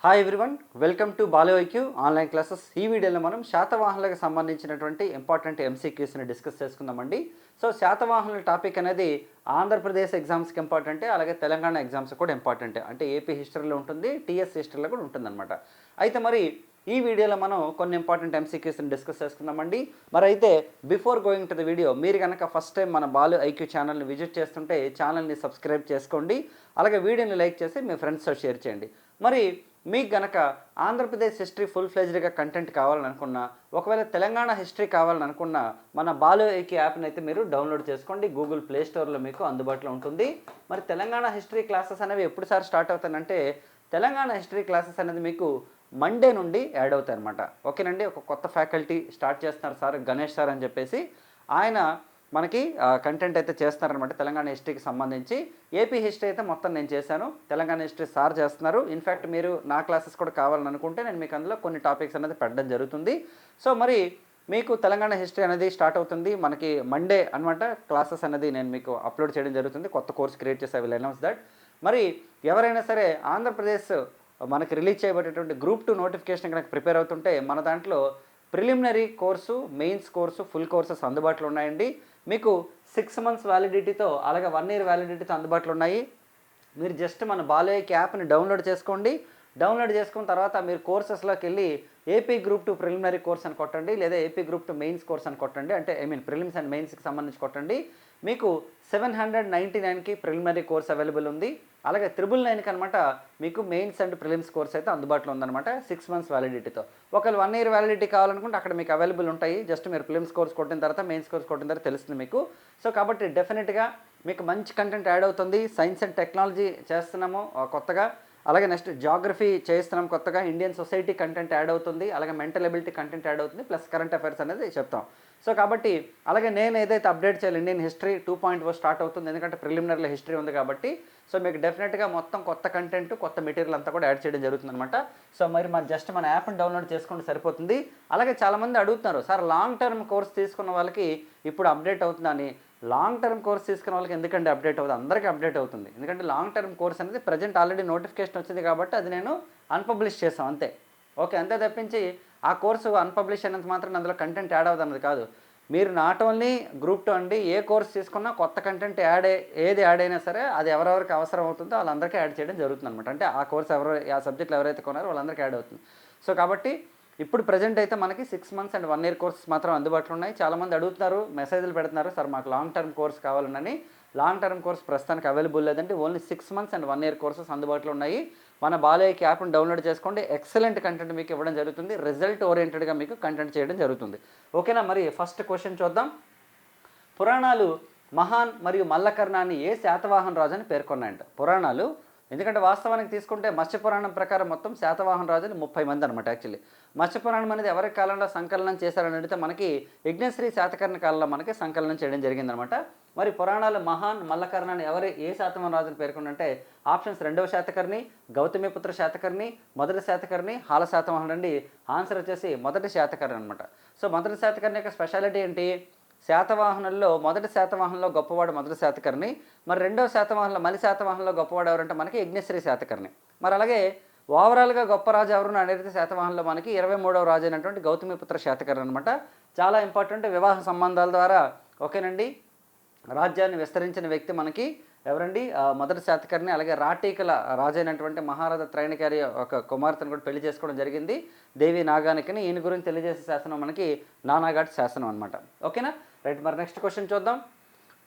Hi everyone, welcome to Balo IQ online classes. ఈ వీడియోలో మనం శాతవాహనులకు సంబంధించినటువంటి ఇంపార్టెంట్ ఎంసీక్యూస్ని డిస్కస్ చేసుకుందామండి. సో శాతవాహనుల టాపిక్ అనేది ఆంధ్రప్రదేశ్ ఎగ్జామ్స్కి ఇంపార్టెంటే, అలాగే తెలంగాణ ఎగ్జామ్స్ కూడా ఇంపార్టెంటే. అంటే ఏపీ హిస్టరీలో ఉంటుంది, టీఎస్ హిస్టరీలో కూడా ఉంటుందన్నమాట. అయితే మరి ఈ వీడియోలో మనం కొన్ని ఇంపార్టెంట్ ఎంసీక్యూస్ని డిస్కస్ చేసుకుందామండి. మరి అయితే before going to the video, మీరు కనుక ఫస్ట్ టైం మన బాలు ఐక్యూ ఛానల్ని విజిట్ చేస్తుంటే ఛానల్ని సబ్స్క్రైబ్ చేసుకోండి, అలాగే వీడియోని లైక్ చేసి మీ ఫ్రెండ్స్తో షేర్ చేయండి. మరి మీకు గనక ఆంధ్రప్రదేశ్ హిస్టరీ ఫుల్ ఫ్లెజ్డ్గా కంటెంట్ కావాలని అనుకున్నా, ఒకవేళ తెలంగాణ హిస్టరీ కావాలని అనుకున్నా, మన బాలు ఐక్యూ యాప్ని అయితే మీరు డౌన్లోడ్ చేసుకోండి. గూగుల్ ప్లే స్టోర్లో మీకు అందుబాటులో ఉంటుంది. మరి తెలంగాణ హిస్టరీ క్లాసెస్ అనేవి ఎప్పుడు సార్ స్టార్ట్ అవుతాయంటే, తెలంగాణ హిస్టరీ క్లాసెస్ అనేది మీకు మండే నుండి యాడ్ అవుతాయి అనమాట. ఓకేనండి. ఒక కొత్త ఫ్యాకల్టీ స్టార్ట్ చేస్తున్నారు సార్, గణేష్ సార్ అని చెప్పేసి. ఆయన మనకి కంటెంట్ అయితే చేస్తున్నారనమాట తెలంగాణ హిస్టరీకి సంబంధించి. ఏపీ హిస్టరీ అయితే మొత్తం నేను చేశాను, తెలంగాణ హిస్టరీ సార్ చేస్తున్నారు. ఇన్ఫ్యాక్ట్ మీరు నా క్లాసెస్ కూడా కావాలని అనుకుంటే నేను మీకు అందులో కొన్ని టాపిక్స్ అనేది పెట్టడం జరుగుతుంది. సో మరి మీకు తెలంగాణ హిస్టరీ అనేది స్టార్ట్ అవుతుంది మనకి మండే అనమాట. క్లాసెస్ అనేది నేను మీకు అప్లోడ్ చేయడం జరుగుతుంది. కొత్త కోర్స్ క్రియేట్ చేసి ఐ విల్ అనౌన్స్ దట్. మరి ఎవరైనా సరే ఆంధ్రప్రదేశ్ మనకి రిలీజ్ చేయబడేటువంటి గ్రూప్ 2 నోటిఫికేషన్ కనుక ప్రిపేర్ అవుతుంటే మన దాంట్లో preliminary course, mains course, full courses అందుబాటులో ఉన్నాయండి. మీకు 6 months వ్యాలిడిటీతో, అలాగే 1 year వ్యాలిడిటీతో అందుబాటులో ఉన్నాయి. మీరు జస్ట్ మన బాలు ఐక్యూ యాప్ని డౌన్లోడ్ చేసుకోండి. డౌన్లోడ్ చేసుకున్న తర్వాత మీరు కోర్సెస్లోకి వెళ్ళి ఏపీ గ్రూప్ 2 ప్రిలిమినరీ కోర్స్ అని కొట్టండి, లేదా ఏపీ గ్రూప్ 2 మెయిన్స్ కోర్స్ అని కొట్టండి. అంటే ప్రిలిమ్స్ అండ్ మెయిన్స్కి సంబంధించి కొట్టండి. మీకు 799కి ప్రిలిమినరీ కోర్స్ అవైలబుల్ ఉంది. అలాగే 999కి అనమాట మీకు మెయిన్స్ అండ్ ప్రిలిమ్స్ కోర్స్ అయితే అందుబాటులో ఉందన్నమాట 6 months వ్యాలిడిటీతో. ఒకవేళ 1 year వ్యాలిడిటీ కావాలనుకుంటే అక్కడ మీకు అవైలబుల్ ఉంటాయి. జస్ట్ మీరు ప్రిలిమ్స్ కోర్స్ కొట్టిన తర్వాత, మెయిన్స్ కోర్స్ కొట్టిన తర్వాత తెలుస్తుంది మీకు. సో కాబట్టి డెఫినెట్గా మీకు మంచి కంటెంట్ యాడ్ అవుతుంది. సైన్స్ అండ్ టెక్నాలజీ చేస్తున్నాము కొత్తగా, అలాగే నెక్స్ట్ జాగ్రఫీ చేస్తున్నాం కొత్తగా, ఇండియన్ సొసైటీ కంటెంట్ యాడ్ అవుతుంది, అలాగే మెంటల్ ఎబిలిటీ కంటెంట్ యాడ్ అవుతుంది, ప్లస్ కరెంట్ అఫైర్స్ అనేది చెప్తాం. సో కాబట్టి అలాగే నేను ఏదైతే అప్డేట్ చేయాలి, ఇండియన్ హిస్టరీ 2.0 స్టార్ట్ అవుతుంది, ఎందుకంటే ప్రిలిమినరీలో హిస్టరీ ఉంది కాబట్టి. సో మీకు డెఫినెట్గా మొత్తం కొత్త కంటెంట్, కొత్త మెటీరియల్ అంతా కూడా యాడ్ చేయడం జరుగుతుంది అనమాట. సో మరి జస్ట్ మన యాప్ని డౌన్లోడ్ చేసుకుంటే సరిపోతుంది. అలాగే చాలామంది అడుగుతున్నారు, సార్ లాంగ్ టర్మ్ కోర్స్ తీసుకున్న వాళ్ళకి ఇప్పుడు అప్డేట్ అవుతుందని. లాంగ్ టర్మ్ కోర్స్ తీసుకున్న వాళ్ళకి ఎందుకంటే అప్డేట్ అవుతుంది, అందరికీ అప్డేట్ అవుతుంది. ఎందుకంటే లాంగ్ టర్మ్ కోర్స్ అనేది ప్రజెంట్ ఆల్రెడీ నోటిఫికేషన్ వచ్చింది కాబట్టి అది నేను అన్పబ్లిష్ చేసాం అంతే. ఓకే, అంతే తప్పించి ఆ కోర్సు అన్పబ్లిష్ అయినంత మాత్రం అందులో కంటెంట్ యాడ్ అవుతుంది కాదు. మీరు నాట్ ఓన్లీ గ్రూప్ 2 అండి, ఏ కోర్స్ తీసుకున్నా కొత్త కంటెంట్ ఏది యాడ్ అయినా సరే అది ఎవరెవరికి అవసరం అవుతుందో వాళ్ళందరికీ యాడ్ చేయడం జరుగుతుంది అనమాట. అంటే ఆ కోర్స్ ఆ సబ్జెక్టులు ఎవరైతే కొన్నారో వాళ్ళందరికీ యాడ్ అవుతుంది. సో కాబట్టి ఇప్పుడు ప్రజెంట్ అయితే మనకి 6 months అండ్ 1 year కోర్సెస్ మాత్రం అందుబాటులో ఉన్నాయి. చాలామంది అడుగుతున్నారు, మెసేజ్లు పెడుతున్నారు, సార్ మాకు లాంగ్ టర్మ్ కోర్స్ కావాలని. లాంగ్ టర్మ్ కోర్స్ ప్రస్తుతానికి అవైలబుల్ లేదంటే only 6 months and 1 year courses అందుబాటులో ఉన్నాయి. మన బాలు ఐక్యూ యాప్ని డౌన్లోడ్ చేసుకోండి. ఎక్సలెంట్ కంటెంట్ మీకు ఇవ్వడం జరుగుతుంది, రిజల్ట్ ఓరియంటెడ్గా మీకు కంటెంట్ చేయడం జరుగుతుంది. ఓకేనా. మరి ఫస్ట్ క్వశ్చన్ చూద్దాం. పురాణాలు మహాన్ మరియు మల్లకర్ణాన్ని ఏ శాతవాహన రాజు అని పేర్కొన్నాయంట. పురాణాలు, ఎందుకంటే వాస్తవానికి తీసుకుంటే మత్స్యపురాణం ప్రకారం మొత్తం శాతవాహన రాజులు 30 మంది అనమాట. యాక్చువల్లీ మత్స్యపురాణం అనేది ఎవరి కాలంలో సంకలనం చేశారని అడిగితే మనకి యజ్ఞశ్రీ శాతకర్ణి కాలంలో మనకి సంకలనం చేయడం జరిగిందనమాట. మరి పురాణాలు మహాన్ మల్లకర్ణాన్ని ఏ శాతవాహన రాజుని పేర్కొంటే ఆప్షన్స్ 2వ శాతకర్ణి, గౌతమిపుత్ర శాతకర్ణి, మొదటి శాతకర్ణి, హాల శాతవాహనుడు అండి. ఆన్సర్ వచ్చేసి మొదటి శాతకర్ణి అనమాట. సో మొదటి శాతకర్ణి యొక్క స్పెషాలిటీ ఏంటి, శాతవాహనుల్లో మొదటి శాతవాహనంలో గొప్పవాడు మొదటి శాతకర్ణి. మరి 2వ శాతవాహనంలో మలి శాతవాహనంలో గొప్పవాడు ఎవరంటే మనకి యజ్ఞశ్రీ శాతకర్ణి. మరి అలాగే ఓవరాల్గా గొప్ప రాజు ఎవరు అనేది శాతవాహనంలో మనకి 23వ రాజు అయినటువంటి గౌతమిపుత్ర శాతకర్ణి అనమాట. చాలా ఇంపార్టెంట్, వివాహ సంబంధాల ద్వారా ఓకేనండి రాజ్యాన్ని విస్తరించిన వ్యక్తి మనకి ఎవరండి, మొదటి శాతకర్ణి. అలాగే రాటీకల రాజు అయినటువంటి మహారాజా త్రైణికారి ఒక కుమార్తెను కూడా పెళ్లి చేసుకోవడం జరిగింది, దేవి నాగానికని. ఈయన గురించి తెలియజేసే శాసనం మనకి నానాఘాట్ శాసనం అనమాట. ఓకేనా, రైట్. మరి నెక్స్ట్ క్వశ్చన్ చూద్దాం.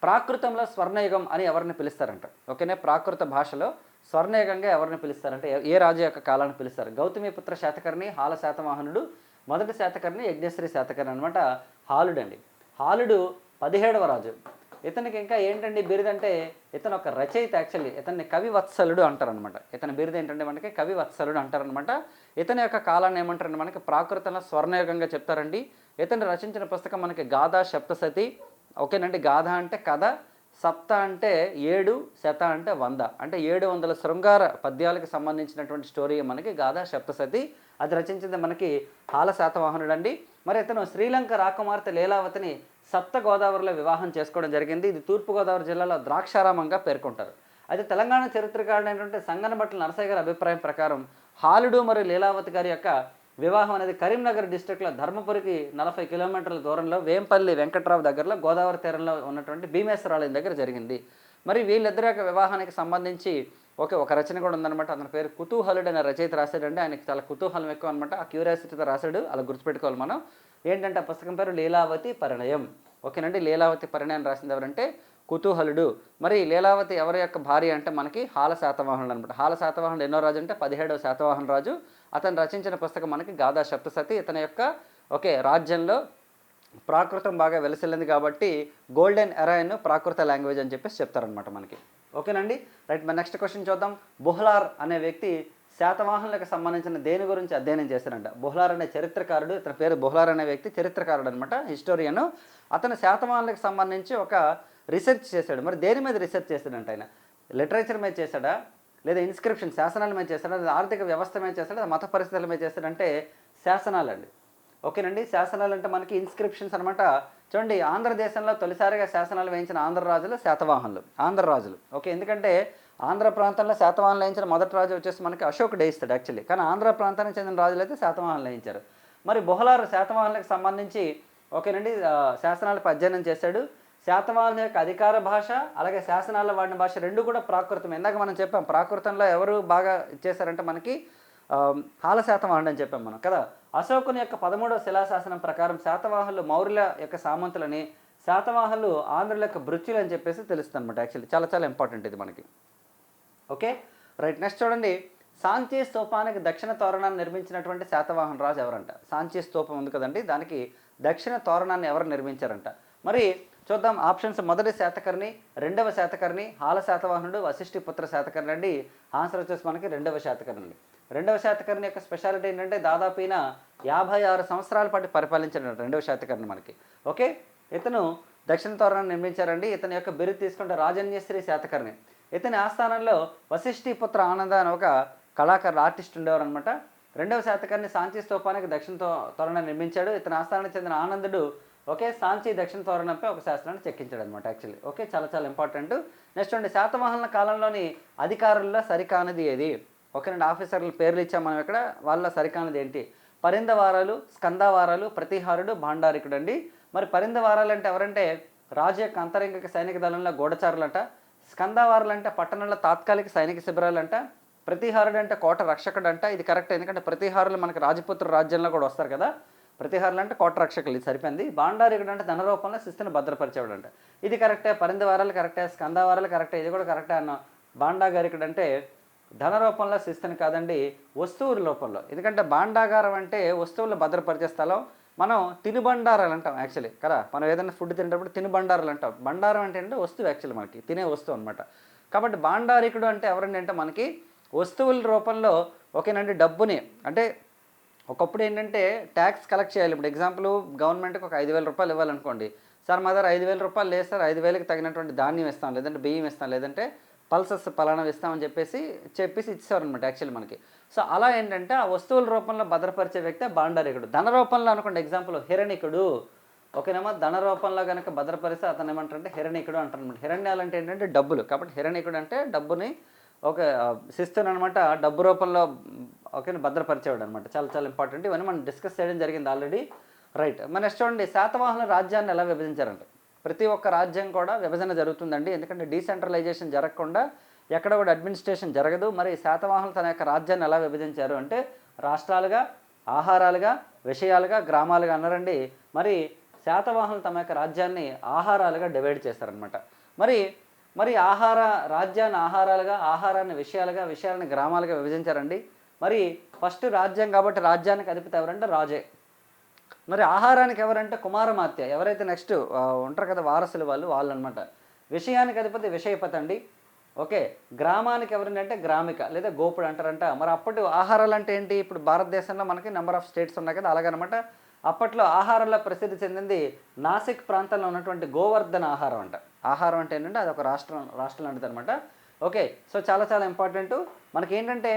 ప్రాకృతంలో స్వర్ణయుగం అని ఎవరిని పిలుస్తారంట. ఓకేనా, ప్రాకృత భాషలో స్వర్ణయుగంగా ఎవరిని పిలుస్తారంటే ఏ రాజు యొక్క కాలాన్ని పిలుస్తారు. గౌతమిపుత్ర శాతకర్ణి, హాల శాతవాహనుడు, మొదటి శాతకర్ణి యజ్ఞశ్రీ శాతకర్ణి అనమాట. హాలుడు అండి. హాలుడు 17వ రాజు. ఇతనికి ఇంకా ఏంటండి బిరుదంటే ఇతను ఒక రచయిత. యాక్చువల్లీ ఇతన్ని కవివత్సలుడు అంటారనమాట. ఇతని బిరుదు ఏంటంటే మనకి కవివత్సలుడు అంటారనమాట. ఇతని యొక్క కాలాన్ని ఏమంటారంటే మనకి ప్రాకృతంలో స్వర్ణయుగంగా చెప్తారండి. ఇతను రచించిన పుస్తకం మనకి గాథా సప్తశతి. ఓకేనండి, గాథ అంటే కథ, సప్త అంటే 7, శత అంటే 100, అంటే 700 శృంగార పద్యాలకు సంబంధించినటువంటి స్టోరీ మనకి గాథా సప్తశతి. అది రచించింది మనకి హాల శాతవాహనుడు అండి. మరి ఇతను శ్రీలంక రాకుమార్తె లీలావతిని సప్త గోదావరిలో వివాహం చేసుకోవడం జరిగింది. ఇది తూర్పుగోదావరి జిల్లాలో ద్రాక్షారామంగా పేర్కొంటారు. అయితే తెలంగాణ చరిత్రకారుడు అయినటువంటి సంగనబట్ల నరసయ్య గారి అభిప్రాయం ప్రకారం హాలుడు మరియు లీలావతి గారి యొక్క వివాహం అనేది కరీంనగర్ డిస్ట్రిక్ట్లో ధర్మపురికి 40 కిలోమీటర్ల దూరంలో వేంపల్లి వెంకట్రావు దగ్గరలో గోదావరి తీరంలో ఉన్నటువంటి భీమేశ్వరాలయం దగ్గర జరిగింది. మరి వీళ్ళిద్దరి యొక్క వివాహానికి సంబంధించి ఒక రచన కూడా ఉందన్నమాట. అతని పేరు కుతూహలుడు అనే రచయిత రాశాడంటే ఆయనకి చాలా కుతూహలం ఎక్కువ అనమాట. ఆ క్యూరియాసిటీతో రాశాడు, అలా గుర్తుపెట్టుకోవాలి మనం. ఏంటంటే ఆ పుస్తకం పేరు లీలావతి పరిణయం. ఓకేనండి, లీలావతి పరిణయం రాసింది ఎవరంటే కుతూహలుడు. మరి లీలావతి ఎవరి యొక్క భార్య అంటే మనకి హాల శాతవాహనుడు అనమాట. హాల శాతవాహనుడు ఎన్నో రాజు అంటే 17వ శాతవాహన రాజు. అతను రచించిన పుస్తకం మనకి గాథా సప్తసతి. ఇతని యొక్క రాజ్యంలో ప్రాకృతం బాగా వెలసిల్లింది కాబట్టి గోల్డెన్ ఎరాయిన్ ప్రాకృత లాంగ్వేజ్ అని చెప్పేసి చెప్తారనమాట మనకి. ఓకేనండి, రైట్. మన నెక్స్ట్ క్వశ్చన్ చూద్దాం. బుహ్లార్ అనే వ్యక్తి శాతవాహనులకు సంబంధించిన దేని గురించి అధ్యయనం చేశారంట. బుహ్లార్ అనే చరిత్రకారుడు, ఇతని పేరు బుహ్లార్ అనే వ్యక్తి చరిత్రకారుడు అనమాట, హిస్టోరియన్. అతను శాతవాహనులకు సంబంధించి ఒక రీసెర్చ్ చేశాడు. మరి దేని మీద రీసెర్చ్ చేశాడంట ఆయన? లిటరేచర్ మీద చేశాడా, లేదా ఇన్స్క్రిప్షన్ శాసనాల మీద చేశాడా, లేదా ఆర్థిక వ్యవస్థ మీద చేశాడా, లేదా మత పరిస్థితుల మీద చేశాడంటే శాసనాలండి. ఓకేనండి, శాసనాలు అంటే మనకి ఇన్స్క్రిప్షన్స్ అనమాట. చూడండి, ఆంధ్రదేశంలో తొలిసారిగా శాసనాలు వేయించిన ఆంధ్ర రాజులు శాతవాహనులు, ఆంధ్ర రాజులు. ఓకే, ఎందుకంటే ఆంధ్ర ప్రాంతంలో శాతవాహనులు వేయించిన మొదటి రాజు వచ్చేసి మనకి అశోకుడు వేయిస్తాడు యాక్చువల్లీ, కానీ ఆంధ్ర ప్రాంతానికి చెందిన రాజులు అయితే శాతవాహనులు వేయించారు. మరి బుహ్లార్ శాతవాహనులకు సంబంధించి ఓకేనండి శాసనాలకు అధ్యయనం చేశాడు. శాతవాహనుల యొక్క అధికార భాష అలాగే శాసనాల్లో వాడిన భాష రెండు కూడా ప్రాకృతం. ఇందాక మనం చెప్పాం ప్రాకృతంలో ఎవరు బాగా ఇచ్చేశారంటే మనకి హాల శాతవాహనుడు అని చెప్పాం మనం కదా. అశోకుని యొక్క 13వ శిలాశాసనం ప్రకారం శాతవాహనులు మౌర్యుల యొక్క సామంతులని, శాతవాహనులు ఆంధ్రుల యొక్క భృత్యులు అని చెప్పేసి తెలుస్తుంది అనమాట. యాక్చువల్లీ చాలా చాలా ఇంపార్టెంట్ ఇది మనకి. Okay, right. నెక్స్ట్ చూడండి, సాంచి స్తూపానికి దక్షిణ తోరణాన్ని నిర్మించినటువంటి శాతవాహన రాజు ఎవరంట? సాంచి స్తూపం ఉంది కదండి, దానికి దక్షిణ తోరణాన్ని ఎవరు నిర్మించారంట? మరి చూద్దాం ఆప్షన్స్. మొదటి శాతకర్ణి, రెండవ శాతకర్ణి, హాల శాతవాహనుడు, వశిష్ఠి పుత్ర శాతకర్ణి అండి. ఆన్సర్ వచ్చేసి మనకి రెండవ శాతకర్ణి. రెండవ శాతకర్ణి యొక్క స్పెషాలిటీ ఏంటంటే దాదాపు 56 సంవత్సరాల పాటు పరిపాలించిన రెండవ శాతకర్ణి మనకి. ఓకే, ఇతను దక్షిణ తోరణాన్ని నిర్మించారండి. ఇతని యొక్క బిరుదు తీసుకుంటే రాజన్యశ్రీ శాతకర్ణి. ఇతని ఆస్థానంలో వశిష్ఠి పుత్ర ఆనంద అని ఒక కళాకారుడు ఆర్టిస్ట్ ఉండేవారు అనమాట. రెండవ శాతకర్ణి సాంచి స్తూపానికి దక్షిణ తోరణాన్ని నిర్మించాడు. ఇతని ఆస్థానానికి చెందిన ఆనందుడు సాంచి దక్షిణ తోరణంపై ఒక శాసనాన్ని చెక్కించాడు అనమాట యాక్చువల్లీ. ఓకే, చాలా చాలా ఇంపార్టెంట్. నెక్స్ట్ అండి, శాతవాహనుల కాలంలోని అధికారుల్లో సరికానిది ఏది? ఓకేనండి, ఆఫీసర్ల పేర్లు ఇచ్చాం మనం ఇక్కడ, వాళ్ళ సరికానిది ఏంటి? పరిణదవారాలు, స్కందవారాలు, ప్రతిహారుడు, భాండారికుడు అండి. మరి పరిణదవారాలు అంటే ఎవరంటే రాజు యొక్క అంతరంగిక సైనిక దళంలో గూఢచారులంట. స్కందవారాలు అంటే పట్టణంలో తాత్కాలిక సైనిక శిబిరాలంట. ప్రతిహారుడు అంటే కోట రక్షకుడు అంట. ఇది కరెక్ట్, ఎందుకంటే ప్రతిహారులు మనకి రాజపుత్ర రాజ్యంలో కూడా వస్తారు కదా. ప్రతిహారులు అంటే కోట రక్షకులు, ఇది సరిపోయింది. భాండారికుడు అంటే ధన రూపంలో శిస్తుని భద్రపరిచేవాడు అంట. ఇది కరెక్టే. పరిణదవారాలు కరెక్టే, స్కందవారాలు కరెక్టే, ఇది కూడా కరెక్టే అన్న. భాండాగారికుడు అంటే ధన రూపంలో శిస్తుని కాదండి, వస్తువుల రూపంలో. ఎందుకంటే భాండాగారం అంటే వస్తువులను భద్రపరిచే స్థలం. మనం తినుబండారాలు అంటాం యాక్చువల్లీ కదా. మనం ఏదైనా ఫుడ్ తినేటప్పుడు తినుబండారాలు అంటాం. బండారం అంటే వస్తువు యాక్చువల్లీ మనకి తినే వస్తువు అనమాట. కాబట్టి భాండారికుడు అంటే ఎవరండి అంటే మనకి వస్తువుల రూపంలో ఓకేనండి డబ్బుని అంటే ఒకప్పుడు ఏంటంటే ట్యాక్స్ కలెక్ట్ చేయాలి. ఇప్పుడు ఎగ్జాంపుల్ గవర్నమెంట్కి ఒక 5,000 రూపాయలు ఇవ్వాలనుకోండి. సార్ మా దగ్గర 5,000 రూపాయలు లేదు సార్, 5,000కి తగినటువంటి ధాన్యం ఇస్తాం, లేదంటే బియ్యం ఇస్తాం, లేదంటే పల్సస్ పలానా ఇస్తామని చెప్పేసి ఇచ్చేవారనమాట యాక్చువల్లీ మనకి. సో అలా ఏంటంటే ఆ వస్తువుల రూపంలో భద్రపరిచే వ్యక్తి భాండారికుడు. ధన రూపంలో అనుకోండి ఎగ్జాంపుల్ హిరణికుడు. ఓకేనేమో ధన రూపంలో కనుక భద్రపరిస్తే అతను ఏమంటారంటే హిరణికుడు అంటారు అనమాట. హిరణ్యాలు అంటే ఏంటంటే డబ్బులు, కాబట్టి హిరణికుడు అంటే డబ్బుని ఒక శిస్తుని అనమాట డబ్బు రూపంలో ఓకే భద్రపరిచేవాడు అనమాట. చాలా చాలా ఇంపార్టెంట్. ఇవన్నీ మనం డిస్కస్ చేయడం జరిగింది ఆల్రెడీ. రైట్, మన నెక్స్ట్ చూడండి, శాతవాహన రాజ్యాన్ని ఎలా విభజించారంటే ప్రతి ఒక్క రాజ్యం కూడా విభజన జరుగుతుందండి. ఎందుకంటే డీసెంట్రలైజేషన్ జరగకుండా ఎక్కడ కూడా అడ్మినిస్ట్రేషన్ జరగదు. మరి శాతవాహనులు తన యొక్క రాజ్యాన్ని ఎలా విభజించారు అంటే రాష్ట్రాలుగా, ఆహారాలుగా, విషయాలుగా, గ్రామాలుగా అన్నారండి. మరి శాతవాహనులు తమ యొక్క రాజ్యాన్ని ఆహారాలుగా డివైడ్ చేస్తారనమాట. మరి రాజ్యాన్ని ఆహారాలుగా, ఆహారాన్ని విషయాలుగా, విషయాలను గ్రామాలుగా విభజించారండి. మరి ఫస్ట్ రాజ్యం కాబట్టి రాజ్యానికి అధిపతి ఎవరంటే రాజే. మరి ఆహారానికి ఎవరంటే కుమారమాత్య, ఎవరైతే నెక్స్ట్ ఉంటారు కదా వారసులు వాళ్ళు అనమాట. విషయానికి అధిపతి విషయపతి అండి. ఓకే, గ్రామానికి ఎవరంటే గ్రామిక లేదా గోపుడు అంటారంట. మరి అప్పటి ఆహారాలు అంటే ఏంటి? ఇప్పుడు భారతదేశంలో మనకి నెంబర్ ఆఫ్ స్టేట్స్ ఉన్నాయి కదా, అలాగనమాట. అప్పట్లో ఆహారంలో ప్రసిద్ధి చెందింది నాసిక్ ప్రాంతంలో ఉన్నటువంటి గోవర్ధన ఆహారం అంట. ఆహారం అంటే ఏంటంటే అది ఒక రాష్ట్రం లాంటిది అనమాట. ఓకే, సో చాలా చాలా ఇంపార్టెంట్. మనకి ఏంటంటే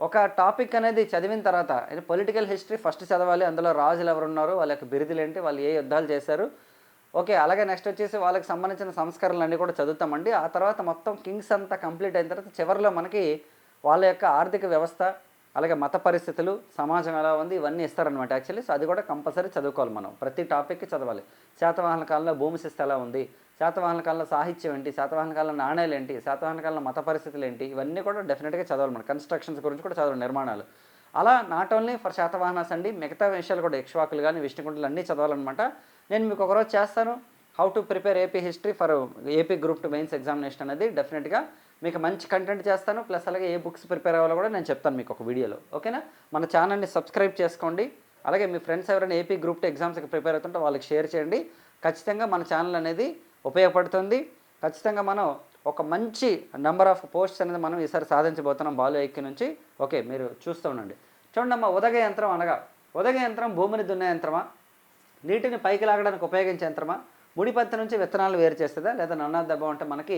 ఒక టాపిక్ అనేది చదివిన తర్వాత పొలిటికల్ హిస్టరీ ఫస్ట్ చదవాలి. అందులో రాజులు ఎవరు ఉన్నారు, వాళ్ళ యొక్క బిరుదులు ఏంటి, వాళ్ళు ఏ యుద్ధాలు చేశారు. ఓకే, అలాగే నెక్స్ట్ వచ్చేసి వాళ్ళకి సంబంధించిన సంస్కరణలు అన్నీ కూడా చదువుతామండి. ఆ తర్వాత మొత్తం కింగ్స్ అంతా కంప్లీట్ అయిన తర్వాత చివరిలో మనకి వాళ్ళ యొక్క ఆర్థిక వ్యవస్థ, అలాగే మత పరిస్థితులు, సమాజం ఎలా ఉంది, ఇవన్నీ ఇస్తారనమాట యాక్చువల్లీ. సో అది కూడా కంపల్సరీ చదువుకోవాలి మనం, ప్రతి టాపిక్కి చదవాలి. శాతవాహన కాలంలో భూమి శిస్తు ఎలా ఉంది, శాతవాహన కాలంలో సాహిత్యం ఏంటి, శాతవాహన కాలంలో నాణ్యాలు ఏంటి, శాతవాహన కాలంలో మత పరిస్థితులు ఏంటి, ఇవన్నీ కూడా డెఫినెట్గా చదవాలి మనం. కన్స్ట్రక్షన్స్ గురించి కూడా చదవాలి, నిర్మాణాలు. అలా నాట్ ఓన్లీ ఫర్ శాతవాహనాస్ అండి, మిగతా విషయాలు కూడా ఇక్ష్వాకులు కానీ విష్ణుకుంటలు అన్నీ చదవాలన్నమాట. నేను మీకు ఒకరోజు చేస్తాను how to prepare AP history for AP group 2 mains examination అనేది. డెఫినెట్గా మీకు మంచి కంటెంట్ చేస్తాను, ప్లస్ అలాగే ఏ బుక్స్ ప్రిపేర్ అవ్వాలో కూడా నేను చెప్తాను మీకు ఒక వీడియోలో. ఓకేనా? మన ఛానల్ని సబ్స్క్రైబ్ చేసుకోండి. అలాగే మీ ఫ్రెండ్స్ ఎవరైనా ఏపీ గ్రూప్ 2 ఎగ్జామ్స్కి ప్రిపేర్ అవుతుంటే వాళ్ళకి షేర్ చేయండి. ఖచ్చితంగా మన ఛానల్ అనేది ఉపయోగపడుతుంది. ఖచ్చితంగా మనం ఒక మంచి నెంబర్ ఆఫ్ పోస్ట్స్ అనేది మనం ఈసారి సాధించబోతున్నాం బాలు ఐక్య నుంచి. ఓకే, మీరు చూస్తూ ఉండండి. చూడండి అమ్మ, ఉదగ యంత్రం అనగా, ఉదగ యంత్రం భూమిని దున్నే యంత్రమా, నీటిని పైకి లాగడానికి ఉపయోగించే యంత్రమా, ముడిపత్తి నుంచి విత్తనాలు వేరు చేస్తుందా, లేదా నన్న దెబ్బ అంటే మనకి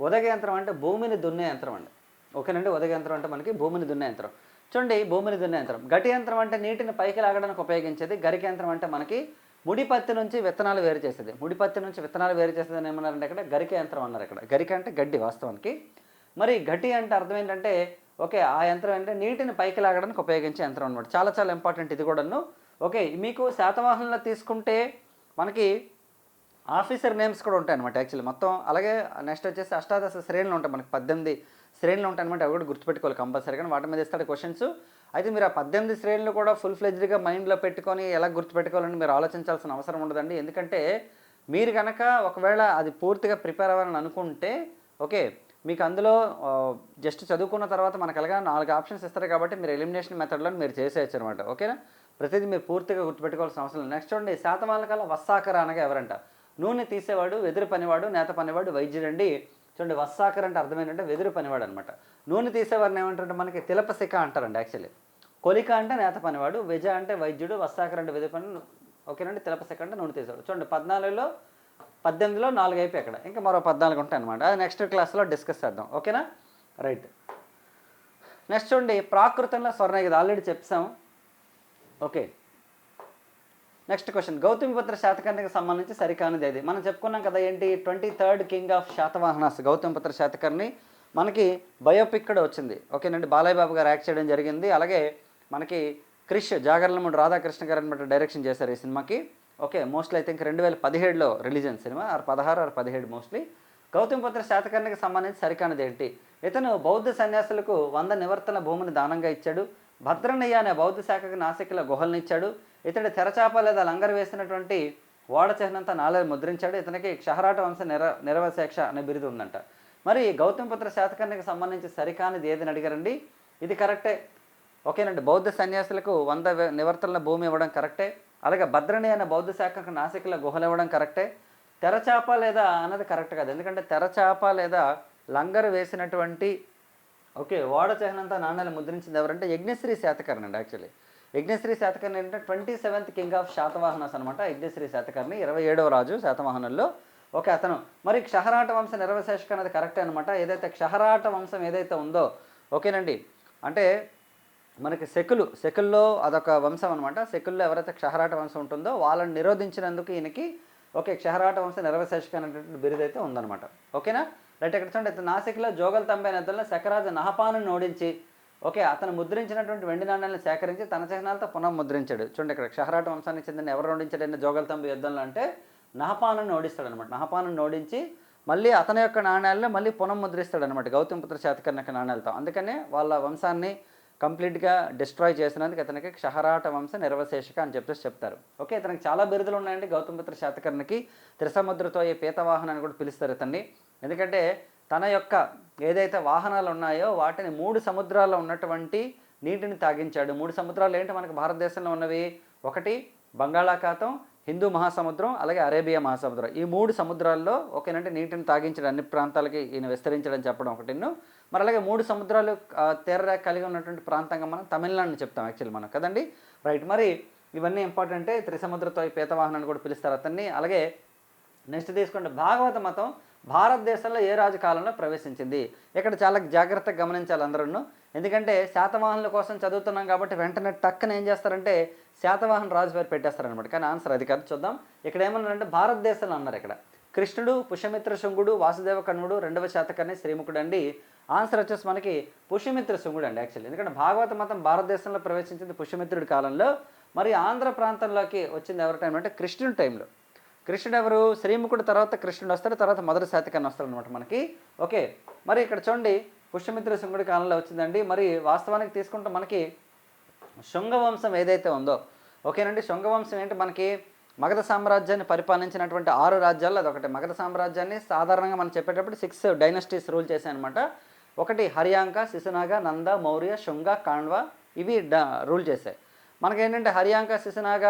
ఉదగ యంత్రం అంటే భూమిని దున్నే యంత్రం అండి. ఓకేనండి, ఉదగ యంత్రం అంటే మనకి భూమిని దున్నే యంత్రం. చూడండి, భూమిని దున్నే యంత్రం. గటి యంత్రం అంటే నీటిని పైకి లాగడానికి ఉపయోగించేది. గరిక యంత్రం అంటే మనకి ముడిపత్తి నుంచి విత్తనాలు వేరు చేసేది. ముడిపత్తి నుంచి విత్తనాలు వేరు చేసేది అని ఏమన్నారంటే ఇక్కడ గరిక యంత్రం అన్నారు. ఇక్కడ గరిక అంటే గడ్డి వాస్తవానికి. మరి గట్టి అంటే అర్థం ఏంటంటే ఓకే, ఆ యంత్రం అంటే నీటిని పైకి లాగడానికి ఉపయోగించే యంత్రం అనమాట. చాలా చాలా ఇంపార్టెంట్ ఇది కూడాను. ఓకే, మీకు శాతవాహనంలో తీసుకుంటే మనకి ఆఫీసర్ నేమ్స్ కూడా ఉంటాయి అనమాట యాక్చువల్లీ మొత్తం. అలాగే నెక్స్ట్ వచ్చేసి అష్టాదశ శ్రేణులు ఉంటాయి, మనకి 18 శ్రేణులు ఉంటాయి అనమాట. అవి కూడా గుర్తుపెట్టుకోవాలి కంపల్సరీ. కానీ వాటి మీద ఇస్తాడు క్వశ్చన్స్. అయితే మీరు ఆ 18 శ్రేణులు కూడా ఫుల్ ఫ్లెడ్జ్డ్గా మైండ్లో పెట్టుకొని ఎలా గుర్తుపెట్టుకోవాలని మీరు ఆలోచించాల్సిన అవసరం ఉండదండి. ఎందుకంటే మీరు కనుక ఒకవేళ అది పూర్తిగా ప్రిపేర్ అవ్వాలని అనుకుంటే ఓకే, మీకు అందులో జస్ట్ చదువుకున్న తర్వాత మనకు అలాగా 4 ఆప్షన్స్ ఇస్తారు కాబట్టి మీరు ఎలిమినేషన్ మెథడ్లో మీరు చేసేయచ్చు అనమాట. ఓకేనా? ప్రతిదీ మీరు పూర్తిగా గుర్తుపెట్టుకోవాల్సిన అవసరం లేదు. నెక్స్ట్ చూడండి, శాతవాహనుల కల్లా వస్సాకర అనగా ఎవరంట? నూనె తీసేవాడు, వెదురు పనివాడు, నేత పనివాడు, వైద్యుడండి. చూడండి, వస్సాకర అంటే అర్థం ఏంటంటే వెదురు పనివాడు అనమాట. నూనె తీసేవారిని ఏమంటారంటే మనకి తిలపశిఖ అంటారండి యాక్చువల్లీ. కొలిక అంటే నేత పనివాడు, విజ అంటే వైద్యుడు, వస్సాకర అంటే వెదురు పని. ఓకేనండి, తిలపశిఖ అంటే నూనె తీసేవాడు. చూడండి, 14లో 18లో 4 అయిపోయి అక్కడ ఇంకా మరో 14 ఉంటాయి అనమాట. అది నెక్స్ట్ క్లాస్లో డిస్కస్ చేద్దాం. ఓకేనా? రైట్. నెక్స్ట్ చూడండి, ప్రాకృతంలో స్వర్ణ, ఇది ఆల్రెడీ చెప్పాము. ఓకే, నెక్స్ట్ క్వశ్చన్, గౌతమిపుత్ర శాతకర్ణికి సంబంధించి సరికానిది ఏది? మనం చెప్పుకున్నాం కదా ఏంటి, 23rd king of Satavahanas Gautamiputra Satakarni. మనకి బయోపిక్ కూడా వచ్చింది. ఓకేనండి, బాలయ్య బాబు గారు యాక్ట్ చేయడం జరిగింది. అలాగే మనకి క్రిష్ జాగర్లమూడి రాధాకృష్ణ గారు అనమాట డైరెక్షన్ చేశారు ఈ సినిమాకి. ఓకే, మోస్ట్లీ ఐ థింక్ 2017లో రిలీజ్ అయిన సినిమా, 16 or 17 మోస్ట్లీ. గౌతమిపుత్ర శాతకర్ణికి సంబంధించి సరికానిది ఏంటి? ఇతను బౌద్ధ సన్యాసులకు 100 నివర్తన భూమిని దానంగా ఇచ్చాడు. భద్రనయ్య అనే బౌద్ధ శాఖకు నాసికల గుహలను ఇచ్చాడు. ఇతడు తెరచాప లేదా లంగరు వేసినటువంటి ఓడ చిహ్నంతా నాలుగు ముద్రించాడు. ఇతనికి క్షహరాట వంశ నిరవశేక్ష అనే బిరుదు ఉందంట. మరి గౌతమిపుత్ర శాతకర్ణికి సంబంధించి సరికానిది ఏదని అడిగారండి? ఇది కరెక్టే. ఓకేనండి, బౌద్ధ సన్యాసులకు 100 నివర్తనల భూమి ఇవ్వడం కరెక్టే. అలాగే భద్రని అనే బౌద్ధ శాఖకు నాసికల గుహలు ఇవ్వడం కరెక్టే. తెరచాప లేదా అన్నది కరెక్ట్ కాదు, ఎందుకంటే తెరచాప లేదా లంగరు వేసినటువంటి ఓకే ఓడ చిహ్నంతా నాణ్యాలు ముద్రించింది ఎవరంటే యజ్ఞశ్రీ శాతకర్ణి అండి. యాక్చువల్లీ యజ్ఞశ్రీ శాతకర్ణి అంటే 27th కింగ్ ఆఫ్ శాతవాహనాస్ అనమాట. యజ్ఞశ్రీ శాతకర్ణి 27వ రాజు శాతవాహనుల్లో. ఓకే, అతను మరి క్షహరాట వంశ నిరవశేషక అనేది కరెక్టే అనమాట. ఏదైతే క్షహరాట వంశం ఏదైతే ఉందో ఓకేనండి, అంటే మనకి శకుల్లో అదొక వంశం అనమాట. శకుల్లో ఎవరైతే క్షహరాట వంశం ఉంటుందో వాళ్ళని నిరోధించినందుకు ఈయనకి ఓకే క్షహరాట వంశ నిరవశేషక అనేటువంటి బిరుదైతే ఉందన్నమాట. ఓకేనా? రైట్. ఎక్కడ చూడండి, నాసిక్లో జోగల్ తంబే నదుల్లో శకరాజు నహపాను ఓడించి ఓకే అతను ముద్రించినటువంటి వెండి నాణ్యాలను సేకరించి తన చిహ్నాలతో పునఃముద్రించాడు. చూడండి, ఇక్కడ క్షహరాట వంశానికి చెందిన ఎవరు ఓడించాడైనా జోగల్ తంబే యుద్ధంలో అంటే నహపాను ఓడిస్తాడు అనమాట. నహపాను ఓడించి మళ్ళీ అతని యొక్క నాణ్యాలను మళ్ళీ పునఃముద్రిస్తాడు అనమాట గౌతమిపుత్ర శాతకర్ణి యొక్క నాణ్యాలతో. అందుకనే వాళ్ళ వంశాన్ని కంప్లీట్గా డిస్ట్రాయ్ చేసినందుకు అతనికి క్షహరాట వంశ నిరవశేషక అని చెప్పేసి చెప్తారు. ఓకే, ఇతనికి చాలా బిరుదులు ఉన్నాయండి గౌతమిపుత్ర శాతకర్ణికి. త్రిసముద్రతో ఈ పీతవాహన అని కూడా పిలుస్తారు ఇతన్ని. ఎందుకంటే తన యొక్క ఏదైతే వాహనాలు ఉన్నాయో వాటిని 3 సముద్రాల్లో ఉన్నటువంటి నీటిని తాగించాడు. 3 సముద్రాలు ఏంటి మనకు భారతదేశంలో ఉన్నవి? ఒకటి బంగాళాఖాతం, హిందూ మహాసముద్రం, అలాగే అరేబియా మహాసముద్రం. ఈ 3 సముద్రాల్లో ఓకేనంటే నీటిని తాగించడం, అన్ని ప్రాంతాలకి ఈయన విస్తరించడం చెప్పడం ఒకటిను. మరి అలాగే 3 సముద్రాలు తీరరేఖ కలిగి ఉన్నటువంటి ప్రాంతంగా మనం తమిళనాడుని చెప్తాం యాక్చువల్లీ మనం కదండి. రైట్. మరి ఇవన్నీ ఇంపార్టెంటే. త్రిసముద్రతో పీతవాహనాన్ని కూడా పిలుస్తారు అతన్ని. అలాగే నెక్స్ట్ తీసుకోండి, భాగవత మతం భారతదేశంలో ఏ రాజు కాలంలో ప్రవేశించింది? ఇక్కడ చాలా జాగ్రత్తగా గమనించాలి అందరూ. ఎందుకంటే శాతవాహనుల కోసం చదువుతున్నాం కాబట్టి వెంటనే టక్కన ఏం చేస్తారంటే శాతవాహన రాజు పేరు పెట్టేస్తారనమాట. కానీ ఆన్సర్ అది కాదు. చూద్దాం, ఇక్కడ ఏమన్నారంటే భారతదేశంలో అన్నారు. ఇక్కడ కృష్ణుడు, పుష్యమిత్ర శృంగుడు, వాసుదేవ కన్నుడు, రెండవ శాతకర్ణి, శ్రీముఖుడు అండి. ఆన్సర్ వచ్చేసి మనకి పుష్యమిత్ర శృంగుడు అండి యాక్చువల్లీ. ఎందుకంటే భాగవత మతం భారతదేశంలో ప్రవేశించింది పుష్యమిత్రుడి కాలంలో. మరి ఆంధ్ర ప్రాంతంలోకి వచ్చింది ఎవరి టైం అంటే కృష్ణుడి టైంలో. కృష్ణుడు ఎవరు? శ్రీముఖుడు తర్వాత కృష్ణుడు వస్తాడు, తర్వాత మొదటి శాతకర్ణి వస్తాడు అనమాట మనకి. ఓకే, మరి ఇక్కడ చూడండి పుష్యమిత్ర శృంగుడి కాలంలో వచ్చిందండి. మరి వాస్తవానికి తీసుకుంటే మనకి శృంగవంశం ఏదైతే ఉందో, ఓకేనండి, శృంగవంశం ఏంటి మనకి మగధ సామ్రాజ్యాన్ని పరిపాలించినటువంటి 6 రాజ్యాల్లో అదొకటి. మగధ సామ్రాజ్యాన్ని సాధారణంగా మనం చెప్పేటప్పుడు 6 డైనస్టీస్ రూల్ చేశాయన్నమాట. ఒకటి హర్యాంక, శిశునాగ, నంద, మౌర్య, శుంగ, కాండ్వ, ఇవి రూల్ చేశాయి. మనకేంటంటే హర్యాంక, శిశునాగ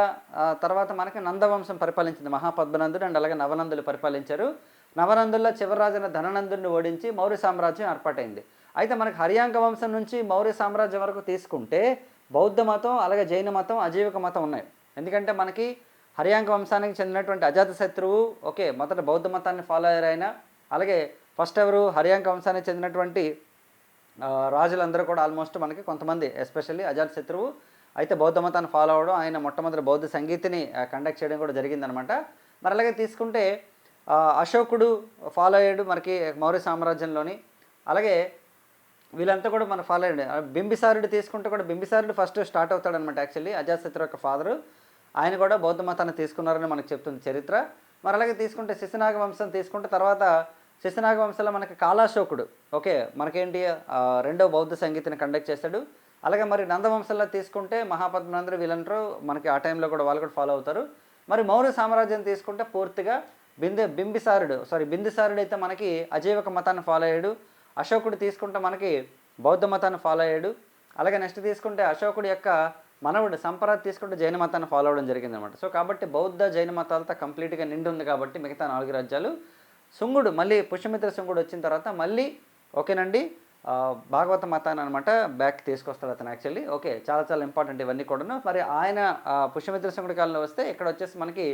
తర్వాత మనకి నందవంశం పరిపాలించింది, మహాపద్మనందుడు అండ్ అలాగే నవనందులు పరిపాలించారు. నవనందుల్లో చివరి రాజైన ధననందుడిని ఓడించి మౌర్య సామ్రాజ్యం ఏర్పాటైంది. అయితే మనకి హర్యాంక వంశం నుంచి మౌర్య సామ్రాజ్యం వరకు తీసుకుంటే బౌద్ధ మతం అలాగే జైన మతం అజీవిక మతం ఉన్నాయి. ఎందుకంటే మనకి హర్యాంక వంశానికి చెందినటువంటి అజాతశత్రువు ఓకే మొదట బౌద్ధ మతాన్ని ఫాలో అయ్యారు ఆయన. అలాగే ఫస్ట్ ఎవరు? హర్యాంక వంశానికి చెందినటువంటి రాజులందరూ కూడా ఆల్మోస్ట్ మనకి కొంతమంది ఎస్పెషల్లీ అజాతశత్రువు అయితే బౌద్ధ మతాన్ని ఫాలో అవ్వడం, ఆయన మొట్టమొదటి బౌద్ధ సంగీతిని కండక్ట్ చేయడం కూడా జరిగిందనమాట. మరి అలాగే తీసుకుంటే అశోకుడు ఫాలో అయ్యాడు మనకి మౌర్య సామ్రాజ్యంలోని. అలాగే వీళ్ళంతా కూడా మనం ఫాలో అయ్యాడు. బింబిసారుడు తీసుకుంటే కూడా బింబిసారుడు ఫస్ట్ స్టార్ట్ అవుతాడనమాట యాక్చువల్లీ, అజాతశత్రు యొక్క ఫాదరు. ఆయన కూడా బౌద్ధ మతాన్ని తీసుకున్నారని మనకు చెప్తుంది చరిత్ర. మరి అలాగే తీసుకుంటే శిశునాగ వంశం తీసుకుంటే తర్వాత శిశునాగ వంశంలో మనకి కాలాశోకుడు ఓకే మనకేంటి రెండో బౌద్ధ సంగీతిని కండక్ట్ చేశాడు. అలాగే మరి నందవంశంలో తీసుకుంటే మహాపద్మనందుడు వీళ్ళంటారు మనకి ఆ టైంలో కూడా వాళ్ళు కూడా ఫాలో అవుతారు. మరి మౌర్య సామ్రాజ్యం తీసుకుంటే పూర్తిగా బిందుసారుడు అయితే మనకి అజీవక మతాన్ని ఫాలో అయ్యాడు. అశోకుడు తీసుకుంటే మనకి బౌద్ధ మతాన్ని ఫాలో అయ్యాడు. అలాగే నెక్స్ట్ తీసుకుంటే అశోకుడు యొక్క మనవుడు సంపరాత్ తీసుకుంటే జైన మతాన్ని ఫాలో అవ్వడం జరిగిందనమాట. సో కాబట్టి బౌద్ధ జైన మతాలతో కంప్లీట్గా నిండి ఉంది కాబట్టి మిగతా 4 రాజ్యాలు. శృంగుడు మళ్ళీ పుష్యమిత్ర శృంగుడు వచ్చిన తర్వాత మళ్ళీ ఓకేనండి భాగవత మతాన్ని అనమాట బ్యాక్ తీసుకొస్తాడు అతను యాక్చువల్లీ. ఓకే, చాలా చాలా ఇంపార్టెంట్ ఇవన్నీ కూడాను. మరి ఆయన పుష్యమిత్ర శృంగుడి కాలంలో వస్తే ఇక్కడ వచ్చేసి మనకి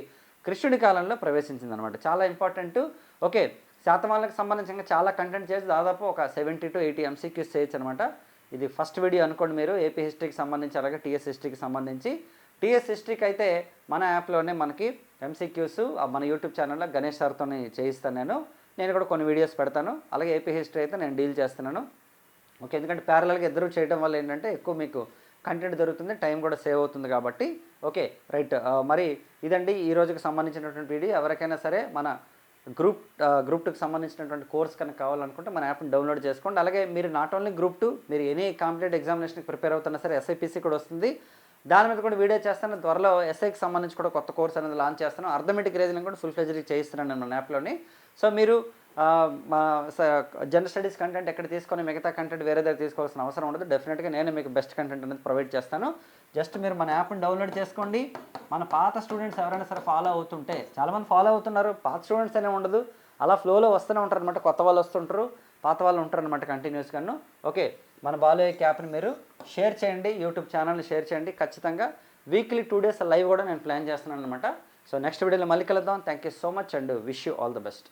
కృష్ణుడి కాలంలో ప్రవేశించింది అనమాట. చాలా ఇంపార్టెంట్. ఓకే, శాతవాహనులకు సంబంధించి చాలా కంటెంట్ చేసి దాదాపు ఒక 70 to 80 MCQs చేయొచ్చు అనమాట. ఇది ఫస్ట్ వీడియో అనుకోండి మీరు ఏపీ హిస్టరీకి సంబంధించి అలాగే టీఎస్ హిస్టరీకి సంబంధించి. టీఎస్ హిస్టరీకి అయితే మన యాప్లోనే మనకి MCQs మన యూట్యూబ్ ఛానల్లో గణేష్ సార్తో చేయిస్తాను. నేను కూడా కొన్ని వీడియోస్ పెడతాను. అలాగే ఏపీ హిస్టరీ అయితే నేను డీల్ చేస్తున్నాను. ఓకే, ఎందుకంటే ప్యారలల్గా ఇద్దరు చేయడం వల్ల ఏంటంటే ఎక్కువ మీకు కంటెంట్ దొరుకుతుంది, టైం కూడా సేవ్ అవుతుంది కాబట్టి. ఓకే రైట్, మరి ఇదండి ఈ రోజుకి సంబంధించినటువంటి వీడియో. ఎవరికైనా సరే మన గ్రూప్ 2కి సంబంధించినటువంటి కోర్స్ కనుక కావాలనుకుంటే మన యాప్ని డౌన్లోడ్ చేసుకోండి. అలాగే మీరు నాట్ ఓన్లీ గ్రూప్ 2 మీరు ఎనీ కాంపిటేటివ్ ఎగ్జామినేషన్కి ప్రిపేర్ అవుతున్నా సరే SIPC కూడా వస్తుంది, దాని మీద కూడా వీడియో చేస్తాను. త్వరలో SIకి సంబంధించి కూడా కొత్త కోర్స్ అనేది లాంచ్ చేస్తాను. అర్థమెటిక్ రీజనింగ్ కూడా ఫుల్ ఫ్లెడ్జ్డ్గా చేయిస్తున్నాను నేను మన యాప్లోని. సో మీరు జనరల్ స్టడీస్ కంటెంట్ ఎక్కడ తీసుకొని మిగతా కంటెంట్ వేరే దగ్గర తీసుకోవాల్సిన అవసరం ఉండదు. డెఫినెట్గా నేను మీకు బెస్ట్ కంటెంట్ అనేది ప్రొవైడ్ చేస్తాను. జస్ట్ మీరు మన యాప్ని డౌన్లోడ్ చేసుకోండి. మన పాత స్టూడెంట్స్ ఎవరైనా సరే ఫాలో అవుతుంటే, చాలామంది ఫాలో అవుతున్నారు, పాత స్టూడెంట్స్ అనే ఉండదు, అలా ఫ్లోలో వస్తూనే ఉంటారు అనమాట. కొత్త వాళ్ళు వస్తుంటారు, పాత వాళ్ళు ఉంటారు అనమాట కంటిన్యూస్గాను. ఓకే, మన బాలు యాప్ని మీరు షేర్ చేయండి, యూట్యూబ్ ఛానల్ని షేర్ చేయండి. ఖచ్చితంగా వీక్లీ 2 days లైవ్ కూడా నేను ప్లాన్ చేస్తున్నాను అనమాట. సో నెక్స్ట్ వీడియోలో మళ్ళీ కలుద్దాం. Thank you so much and wish you all the best.